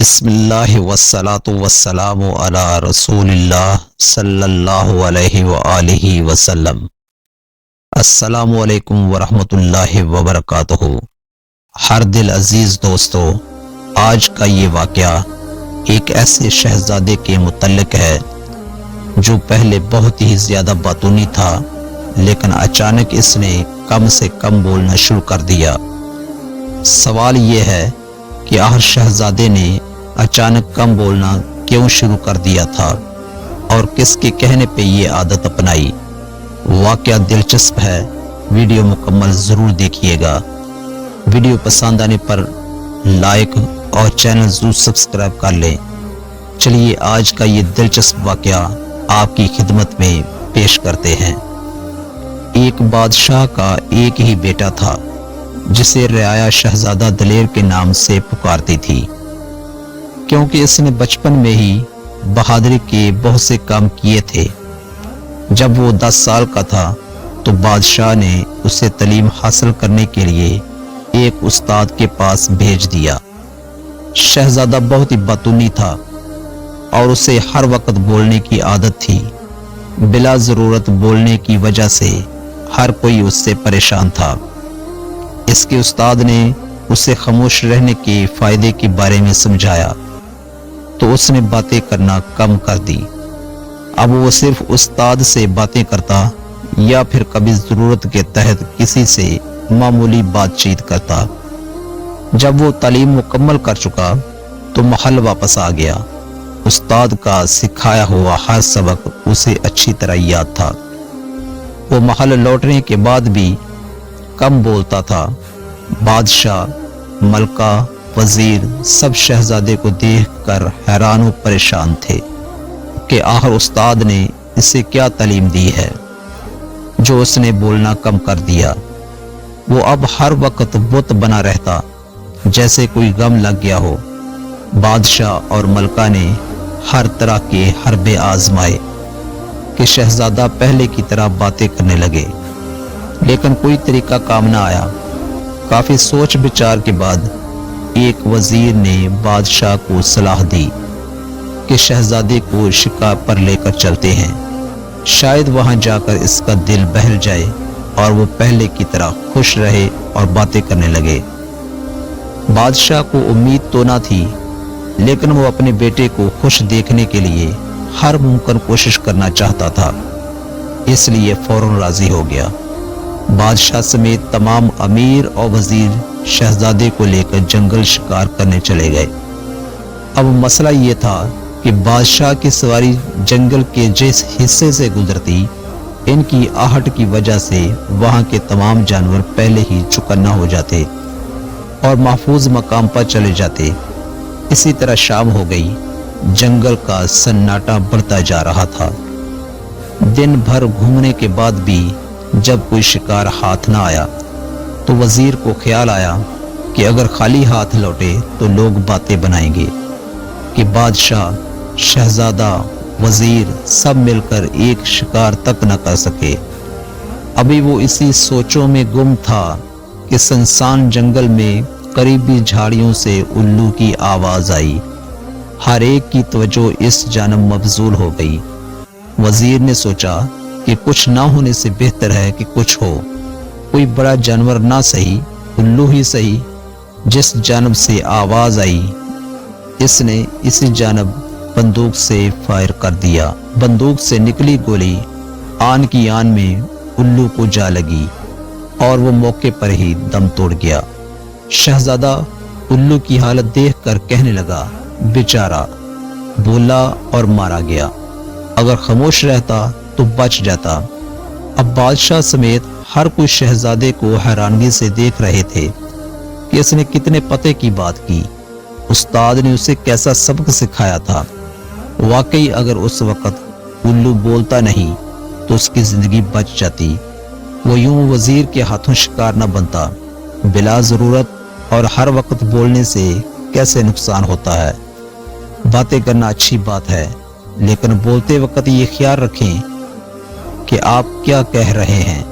بسم اللہ والصلاة والسلام علی رسول اللہ صلی اللہ علیہ وآلہ وسلم۔ السلام علیکم ورحمۃ اللہ وبرکاتہ۔ ہر دل عزیز دوستو، آج کا یہ واقعہ ایک ایسے شہزادے کے متعلق ہے جو پہلے بہت ہی زیادہ باتونی تھا، لیکن اچانک اس نے کم سے کم بولنا شروع کر دیا۔ سوال یہ ہے کہ آخر شہزادے نے اچانک کم بولنا کیوں شروع کر دیا تھا اور کس کے کہنے پہ یہ عادت اپنائی۔ واقعہ دلچسپ ہے، ویڈیو مکمل ضرور دیکھیے گا۔ ویڈیو پسند آنے پر لائک اور چینل ضرور سبسکرائب کر لیں۔ چلیے آج کا یہ دلچسپ واقعہ آپ کی خدمت میں پیش کرتے ہیں۔ ایک بادشاہ کا ایک ہی بیٹا تھا جسے رعایا شہزادہ دلیر کے نام سے پکارتی تھی، کیونکہ اس نے بچپن میں ہی بہادری کے بہت سے کام کیے تھے۔ جب وہ 10 سال کا تھا تو بادشاہ نے اسے تعلیم حاصل کرنے کے لیے ایک استاد کے پاس بھیج دیا۔ شہزادہ بہت ہی باتونی تھا اور اسے ہر وقت بولنے کی عادت تھی۔ بلا ضرورت بولنے کی وجہ سے ہر کوئی اس سے پریشان تھا۔ اس کے استاد نے اسے خاموش رہنے کے فائدے کے بارے میں سمجھایا تو اس نے باتیں کرنا کم کر دی۔ اب وہ صرف استاد سے باتیں کرتا یا پھر کبھی ضرورت کے تحت کسی سے معمولی بات چیت کرتا۔ جب وہ تعلیم مکمل کر چکا تو محل واپس آ گیا۔ استاد کا سکھایا ہوا ہر سبق اسے اچھی طرح یاد تھا۔ وہ محل لوٹنے کے بعد بھی کم بولتا تھا۔ بادشاہ، ملکہ، وزیر سب شہزادے کو دیکھ کر حیران و پریشان تھے کہ آخر استاد نے اسے کیا تعلیم دی ہے جو اس نے بولنا کم کر دیا۔ وہ اب ہر وقت بت بنا رہتا، جیسے کوئی غم لگ گیا ہو۔ بادشاہ اور ملکہ نے ہر طرح کے حربے آزمائے کہ شہزادہ پہلے کی طرح باتیں کرنے لگے، لیکن کوئی طریقہ کام نہ آیا۔ کافی سوچ بچار کے بعد ایک وزیر نے بادشاہ کو صلاح دی کہ شہزادے کو شکار پر لے کر چلتے ہیں، شاید وہاں جا کر اس کا دل بہل جائے اور وہ پہلے کی طرح خوش رہے اور باتیں کرنے لگے۔ بادشاہ کو امید تو نہ تھی، لیکن وہ اپنے بیٹے کو خوش دیکھنے کے لیے ہر ممکن کوشش کرنا چاہتا تھا، اس لیے فوراً راضی ہو گیا۔ بادشاہ سمیت تمام امیر اور وزیر شہزادے کو لے کر جنگل شکار کرنے چلے گئے۔ اب مسئلہ یہ تھا کہ بادشاہ کی سواری جنگل کے جس حصے سے گزرتی، ان کی آہٹ کی وجہ سے وہاں کے تمام جانور پہلے ہی چکنا ہو جاتے اور محفوظ مقام پر چلے جاتے۔ اسی طرح شام ہو گئی، جنگل کا سناٹا بڑھتا جا رہا تھا۔ دن بھر گھومنے کے بعد بھی جب کوئی شکار ہاتھ نہ آیا تو وزیر کو خیال آیا کہ اگر خالی ہاتھ لوٹے تو لوگ باتیں بنائیں گے کہ بادشاہ، شہزادہ، وزیر سب مل کر ایک شکار تک نہ کر سکے۔ ابھی وہ اسی سوچوں میں گم تھا کہ سنسان جنگل میں قریبی جھاڑیوں سے الو کی آواز آئی۔ ہر ایک کی توجہ اس جانب مبذول ہو گئی۔ وزیر نے سوچا کہ کچھ نہ ہونے سے بہتر ہے کہ کچھ ہو۔ کوئی بڑا جانور نہ صحیح، الو ہی صحیح۔ جس جانب سے آواز آئی اس نے اسی جانب بندوق سے فائر کر دیا۔ بندوق سے نکلی گولی آن کی آن میں الو کو جا لگی اور وہ موقع پر ہی دم توڑ گیا۔ شہزادہ الو کی حالت دیکھ کر کہنے لگا، بیچارہ، بولا اور مارا گیا۔ اگر خاموش رہتا تو بچ جاتا۔ اب بادشاہ سمیت ہر کوئی شہزادے کو حیرانگی سے دیکھ رہے تھے کہ اس نے کتنے پتے کی بات کی۔ استاد نے اسے کیسا سبق سکھایا تھا۔ واقعی اگر اس وقت الو بولتا نہیں تو اس کی زندگی بچ جاتی۔ وہ یوں وزیر کے ہاتھوں شکار نہ بنتا۔ بلا ضرورت اور ہر وقت بولنے سے کیسے نقصان ہوتا ہے۔ باتیں کرنا اچھی بات ہے، لیکن بولتے وقت یہ خیال رکھیں کہ آپ کیا کہہ رہے ہیں۔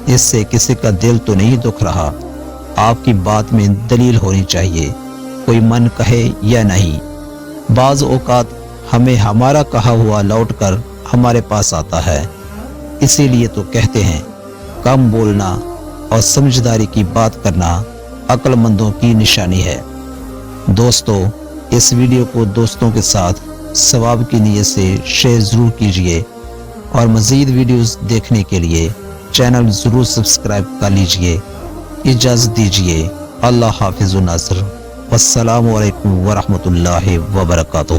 اس سے کسی کا دل تو نہیں دکھ رہا۔ آپ کی بات میں دلیل ہونی چاہیے، کوئی من کہے یا نہیں، بعض اوقات ہمیں ہمارا کہا ہوا لوٹ کر ہمارے پاس آتا ہے، اسی لیے تو کہتے ہیں کم بولنا اور سمجھداری کی بات کرنا عقل مندوں کی نشانی ہے۔ دوستو، اس ویڈیو کو دوستوں کے ساتھ ثواب کی نیت سے شیئر ضرور کیجئے اور مزید ویڈیوز دیکھنے کے لیے چینل ضرور سبسکرائب کر لیجئے۔ اجازت دیجئے، اللہ حافظ و ناصر، والسلام علیکم ورحمۃ اللہ وبرکاتہ۔